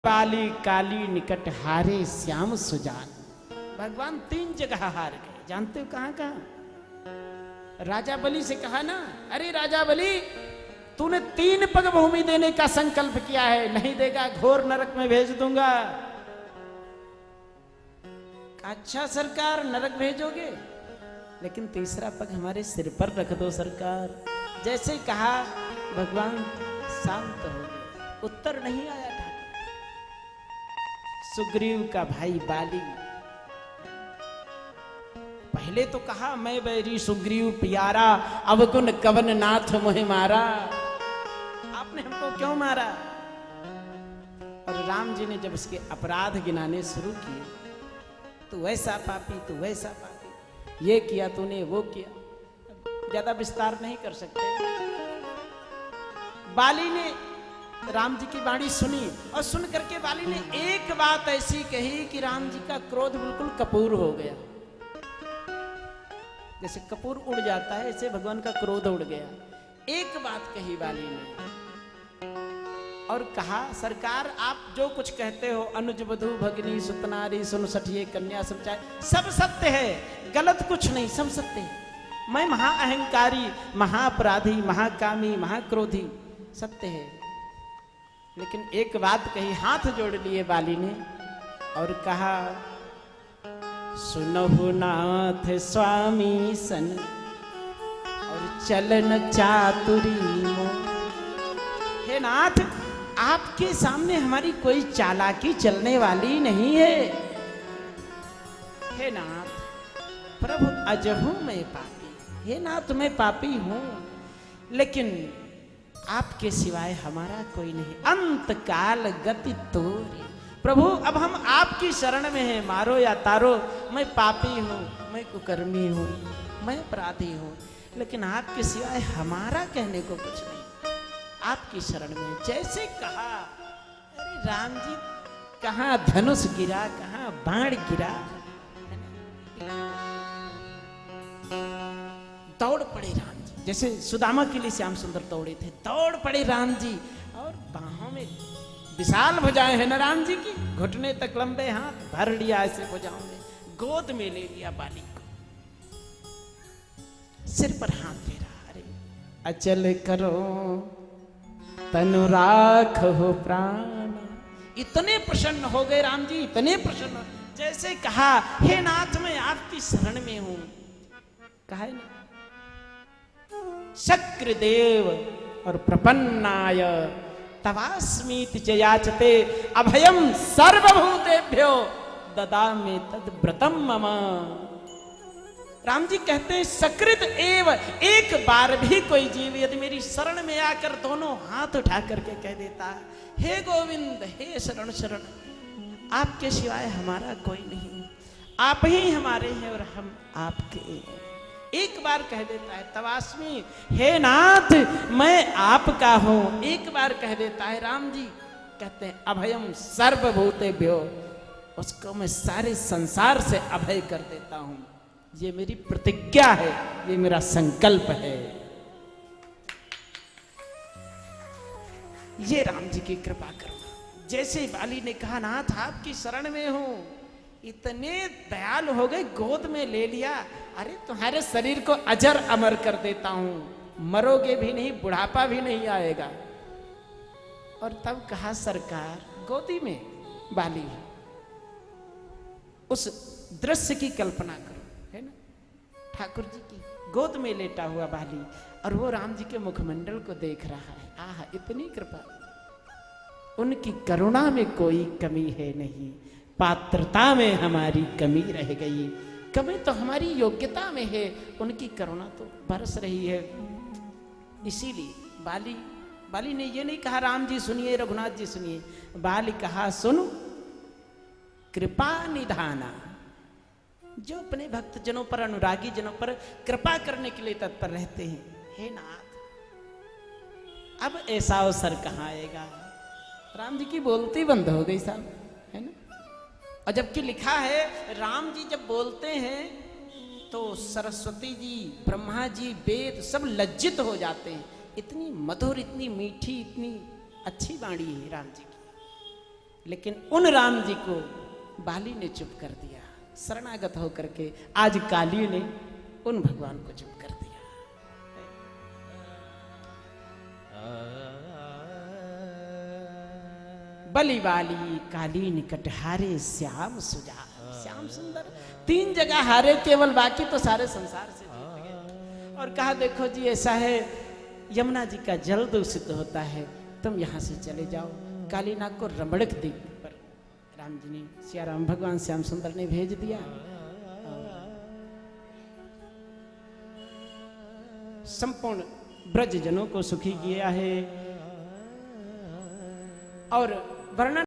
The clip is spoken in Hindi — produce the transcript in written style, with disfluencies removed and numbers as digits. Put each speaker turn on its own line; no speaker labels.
बाली काली निकट हारे श्याम सुजान। भगवान 3 जगह हार गए, जानते हो कहां कहां? राजा बलि से कहा ना, अरे राजा बलि तूने 3 पग भूमि देने का संकल्प किया है, नहीं देगा घोर नरक में भेज दूंगा। अच्छा सरकार नरक भेजोगे, लेकिन 3रा पग हमारे सिर पर रख दो सरकार। जैसे कहा भगवान शांत हो गए, उत्तर नहीं आया था। सुग्रीव का भाई बाली पहले तो कहा मैं बैरी सुग्रीव प्यारा, अवगुण कवन नाथ मोहि मारा। आपने हमको क्यों मारा? और राम जी ने जब उसके अपराध गिनाने शुरू किए, तू वैसा पापी, तू वैसा पापी, ये किया तूने, वो किया। ज्यादा विस्तार नहीं कर सकते। बाली ने राम जी की वाणी सुनी और सुन करके बाली ने एक बात ऐसी कही कि राम जी का क्रोध बिल्कुल कपूर हो गया। जैसे कपूर उड़ जाता है, ऐसे भगवान का क्रोध उड़ गया। एक बात कही बाली ने और कहा, सरकार आप जो कुछ कहते हो, अनुज वधु भगिनी सुतनारी सुन सठिए कन्या सब चाहे, सब सत्य है, गलत कुछ नहीं, सब सत्य है। मैं महा अहंकारी, महाअपराधी, महाकामी, महाक्रोधी, सत्य है। लेकिन एक बात कही, हाथ जोड़ लिए बाली ने और कहा, सुनहु नाथ स्वामी सन और चलन चातुरी मो। हे नाथ, आपके सामने हमारी कोई चालाकी चलने वाली नहीं है। हे नाथ, प्रभु अजहू मैं पापी, हे नाथ मैं पापी हूं, लेकिन आपके सिवाय हमारा कोई नहीं। अंत काल गति तोरी, प्रभु अब हम आपकी शरण में हैं, मारो या तारो। मैं पापी हूं, मैं कुकर्मी हूं, मैं अपराधी हूं, लेकिन आपके सिवाय हमारा कहने को कुछ नहीं। आपकी शरण में। जैसे कहा, अरे राम जी कहां धनुष गिरा, कहां बाण गिरा, दौड़ पड़े राम जी। जैसे सुदामा के लिए श्याम सुंदर दौड़े थे, दौड़ पड़े राम जी और बाहों में विशाल भुजाएं हैं ना राम जी की, घुटने तक लंबे हाथ भर लिया ऐसे भुजाओं में, गोद में ले लिया बाली को, सिर पर हाथ फेरा। अरे अचल करो तनु राख हो प्राण। इतने प्रसन्न हो गए राम जी, इतने प्रसन्न, जैसे कहा, हे नाथ मैं आपकी शरण में हूं। कहा ना, शक्रदेव और प्रपन्नाय तवास्मीति च याचते अभयम सर्वभूतेभ्यो ददामि तद व्रतम मम। राम जी कहते हैं, सकृत एव, एक बार भी कोई जीव यदि मेरी शरण में आकर दोनों हाथ उठा करके कह देता, हे गोविंद, हे शरण शरण, आपके सिवाय हमारा कोई नहीं, आप ही हमारे हैं और हम आपके। एक बार कह देता है तवास्मी, हे नाथ मैं आपका हूं, एक बार कह देता है राम जी, कहते हैं अभयम सर्वभूतेभ्यो, उसको मैं सारे संसार से अभय कर देता हूं। ये मेरी प्रतिज्ञा है, ये मेरा संकल्प है। ये राम जी की कृपा करो। जैसे बाली ने कहा, नाथ आपकी शरण में हूं, इतने दयालु हो गए, गोद में ले लिया। अरे तुम्हारे शरीर को अजर अमर कर देता हूं, मरोगे भी नहीं, बुढ़ापा भी नहीं आएगा। और तब कहा, सरकार गोदी में बाली है, उस दृश्य की कल्पना करो, है ना, ठाकुर जी की गोद में लेटा हुआ बाली और वो राम जी के मुखमंडल को देख रहा है। आह, इतनी कृपा, उनकी करुणा में कोई कमी है नहीं, पात्रता में हमारी कमी रह गई, कमी तो हमारी योग्यता में है, उनकी करुणा तो बरस रही है। इसीलिए बाली ने ये नहीं कहा राम जी सुनिए, रघुनाथ जी सुनिए, बाली कहा, सुनो कृपा निधाना, जो अपने भक्त जनों पर, अनुरागी जनों पर कृपा करने के लिए तत्पर रहते हैं, हे नाथ अब ऐसा अवसर कहाँ आएगा। राम जी की बोलती बंद हो गई साहब, है ना। और जबकि लिखा है, राम जी जब बोलते हैं तो सरस्वती जी, ब्रह्मा जी, वेद सब लज्जित हो जाते हैं। इतनी मधुर, इतनी मीठी, इतनी अच्छी वाणी है राम जी की। लेकिन उन राम जी को बाली ने चुप कर दिया। शरणागत होकर के आज काली ने उन भगवान को चुप कर दिया। बलि बाली काली निकट हारे श्याम सुजा, श्याम सुंदर 3 जगह हारे केवल, बाकी तो सारे संसार से जीत गए। और कहा देखो जी ऐसा है, यमुना जी का जल दूषित होता है, तुम यहां से चले जाओ। कालीनाग को रमणक द्वीप पर राम जी ने, सिया राम भगवान श्याम सुंदर ने भेज दिया। संपूर्ण ब्रज जनों को सुखी किया है। और वर्णन